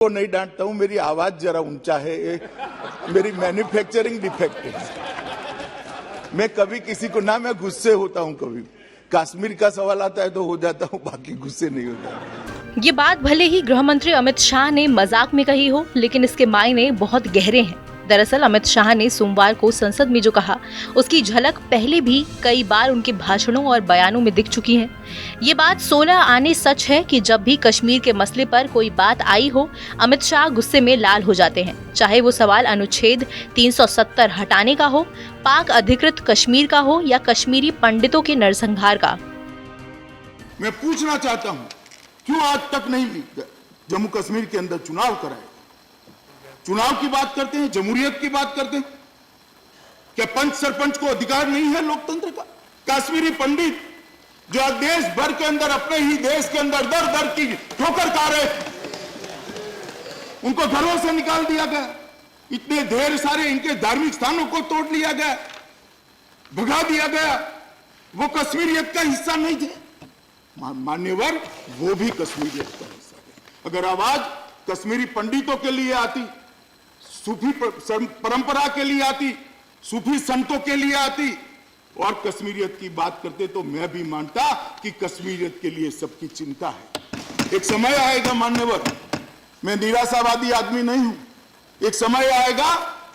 को नहीं डांटता हूं, मेरी आवाज जरा ऊंचा है, मेरी मैन्युफैक्चरिंग डिफेक्ट है। मैं कभी किसी को ना, मैं गुस्से होता हूं, कभी कश्मीर का सवाल आता है तो हो जाता हूं, बाकी गुस्से नहीं होता। ये बात भले ही गृह मंत्री अमित शाह ने मजाक में कही हो, लेकिन इसके मायने बहुत गहरे हैं। दरअसल अमित शाह ने सोमवार को संसद में जो कहा, उसकी झलक पहले भी कई बार उनके भाषणों और बयानों में दिख चुकी है। ये बात 16 आने सच है कि जब भी कश्मीर के मसले पर कोई बात आई हो, अमित शाह गुस्से में लाल हो जाते हैं। चाहे वो सवाल अनुच्छेद 370 हटाने का हो, पाक अधिकृत कश्मीर का हो या कश्मीरी पंडितों के नरसंहार का। मैं पूछना चाहता हूं, क्यों आज तक नहीं जम्मू कश्मीर के अंदर चुनाव कराए? चुनाव की बात करते हैं, जमहूरियत की बात करते हैं, क्या पंच सरपंच को अधिकार नहीं है लोकतंत्र का? कश्मीरी पंडित जो आज देश भर के अंदर, अपने ही देश के अंदर दर दर की ठोकर खा रहे, उनको घरों से निकाल दिया गया, इतने ढेर सारे इनके धार्मिक स्थानों को तोड़ लिया गया, भगा दिया गया, वो कश्मीरियत का हिस्सा नहीं थे। मान्यवर, वो भी कश्मीरियत का हिस्सा है। अगर आवाज कश्मीरी पंडितों के लिए आती, सूफी परंपरा के लिए आती, सूफी संतों के लिए आती और कश्मीरियत की बात करते, तो मैं भी मानता कि कश्मीरियत के लिए सबकी चिंता है। एक समय आएगा मान्यवर, मैं निराशावादी आदमी नहीं हूं, एक समय आएगा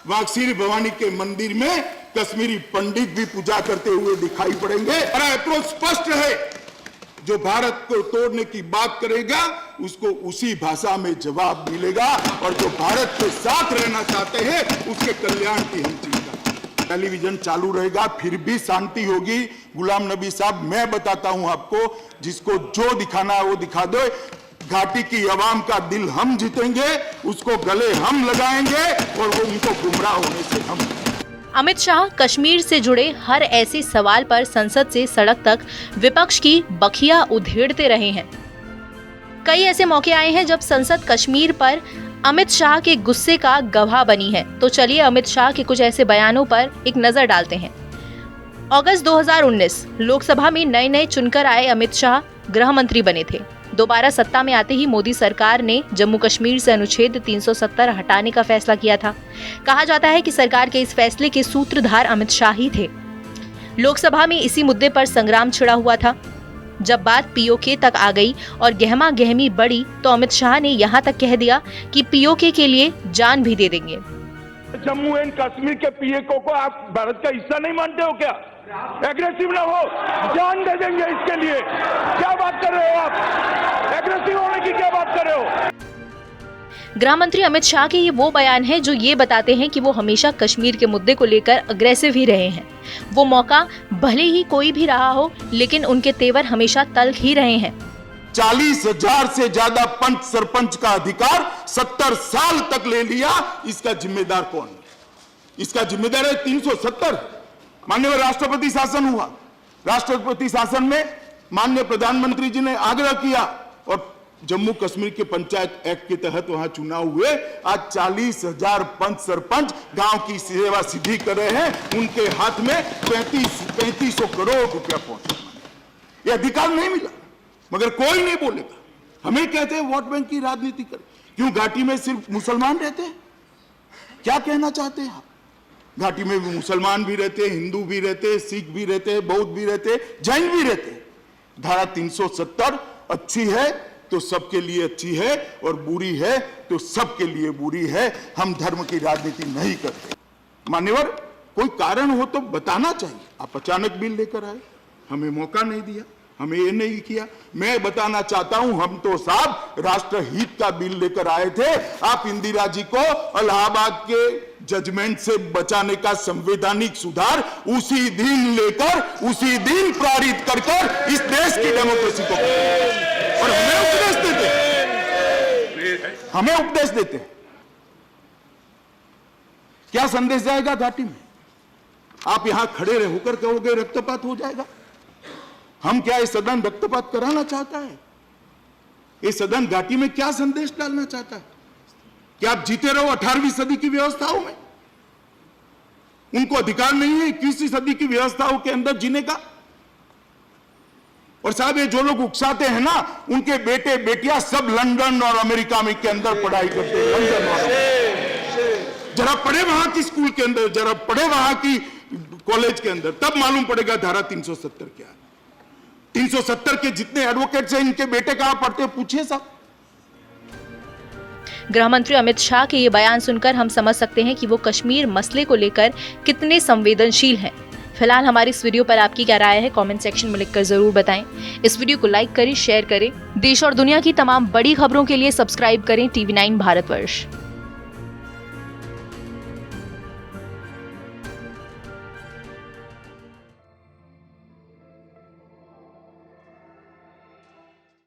वहां श्री भवानी के मंदिर में कश्मीरी पंडित भी पूजा करते हुए दिखाई पड़ेंगे। मेरा अप्रोच स्पष्ट है, जो भारत को तोड़ने की बात करेगा उसको उसी भाषा में जवाब मिलेगा, और जो भारत के साथ रहना चाहते हैं उसके कल्याण की हम चिंता। टेलीविजन चालू रहेगा, फिर भी शांति होगी। गुलाम नबी साहब, मैं बताता हूं आपको, जिसको जो दिखाना है वो दिखा दो। घाटी की आवाम का दिल हम जीतेंगे, उसको गले हम लगाएंगे और वो उनको गुमराह होने से हम। अमित शाह कश्मीर से जुड़े हर ऐसे सवाल पर संसद से सड़क तक विपक्ष की बखिया उधेड़ते रहे हैं। कई ऐसे मौके आए हैं जब संसद कश्मीर पर अमित शाह के गुस्से का गवाह बनी है। तो चलिए अमित शाह के कुछ ऐसे बयानों पर एक नजर डालते हैं। अगस्त 2019 लोकसभा में नए चुनकर आए अमित शाह गृह मंत्री बने थे। दोबारा सत्ता में आते ही मोदी सरकार ने जम्मू कश्मीर से अनुच्छेद 370 हटाने का फैसला किया था। कहा जाता है कि सरकार के इस फैसले के सूत्रधार अमित शाह ही थे। लोकसभा में इसी मुद्दे पर संग्राम छिड़ा हुआ था। जब बात पीओके तक आ गई और गहमा गहमी बढ़ी, तो अमित शाह ने यहाँ तक कह दिया कि पीओके के लिए जान भी दे देंगे। जम्मू एंड कश्मीर के पीओके को आप भारत का हिस्सा नहीं मानते हो क्या? एग्रेसिव ना हो, जान दे देंगे इसके लिए। क्या बात कर रहे हो आप? एग्रेसिव होने की क्या बात कर रहे हो? गृह मंत्री अमित शाह के ये वो बयान हैं जो ये बताते हैं कि वो हमेशा कश्मीर के मुद्दे को लेकर अग्रेसिव ही रहे हैं। वो मौका भले ही कोई भी रहा हो, लेकिन उनके तेवर हमेशा तल्ख ही रहे हैं। 40,000 से ज्यादा पंच सरपंच का अधिकार 70 साल तक ले लिया, इसका जिम्मेदार कौन है? इसका जिम्मेदार है 370। माननीय राष्ट्रपति शासन हुआ, राष्ट्रपति शासन में माननीय प्रधानमंत्री जी ने आग्रह किया और जम्मू कश्मीर के पंचायत एक्ट के तहत वहां चुनाव हुए। आज 40,000 पंच सरपंच गांव की सेवा सीधी कर रहे हैं, उनके हाथ में 3500 करोड़ रुपया पहुंचा। ये अधिकार नहीं मिला, मगर कोई नहीं बोलेगा। हमें कहते हैं वोट बैंक की राजनीति करें। क्यों घाटी में सिर्फ मुसलमान रहते हैं? क्या कहना चाहते हैं आप? घाटी में भी मुसलमान भी रहते हैं, हिंदू भी रहते हैं, सिख भी रहते हैं, बौद्ध भी रहते हैं, जैन भी रहते हैं। धारा 370 अच्छी है तो सबके लिए अच्छी है, और बुरी है तो सबके लिए बुरी है। हम धर्म की राजनीति नहीं करते। मान्यवर, कोई कारण हो तो बताना चाहिए। आप अचानक बिल लेकर आए, हमें मौका नहीं दिया, हमें ये नहीं किया। मैं बताना चाहता हूं, हम तो साहब राष्ट्रहित का बिल लेकर आए थे। आप इंदिरा जी को इलाहाबाद के जजमेंट से बचाने का संवैधानिक सुधार उसी दिन लेकर, उसी दिन पारित कर इस देश की डेमोक्रेसी को, और हमें उपदेश देते क्या संदेश जाएगा घाटी में? आप यहां खड़े होकर कहोगे रक्तपात हो जाएगा। हम क्या ये सदन रक्तपात कराना चाहता है? ये सदन घाटी में क्या संदेश डालना चाहता है? कि आप जीते रहो 18वीं सदी की व्यवस्थाओं में? उनको अधिकार नहीं है 21वीं सदी की व्यवस्थाओं के अंदर जीने का? और साहब ये जो लोग उकसाते हैं ना, उनके बेटे बेटियां सब लंदन और अमेरिका में के अंदर पढ़ाई करते हैं। लंदन और जरा पढ़े वहां की स्कूल के अंदर, जरा पढ़े वहां की कॉलेज के अंदर, तब मालूम पड़ेगा धारा 370 क्या है। 370 के जितने एडवोकेट्स हैं, इनके बेटे कहां पढ़ते हैं, पूछिए साहब। गृह मंत्री अमित शाह के ये बयान सुनकर हम समझ सकते हैं कि वो कश्मीर मसले को लेकर कितने संवेदनशील हैं। फिलहाल हमारी इस वीडियो पर आपकी क्या राय है, कमेंट सेक्शन में लिखकर जरूर बताएं। इस वीडियो को लाइक करें, शेयर करें। देश और दुनिया की तमाम बड़ी खबरों के लिए सब्सक्राइब करें TV9 भारतवर्ष।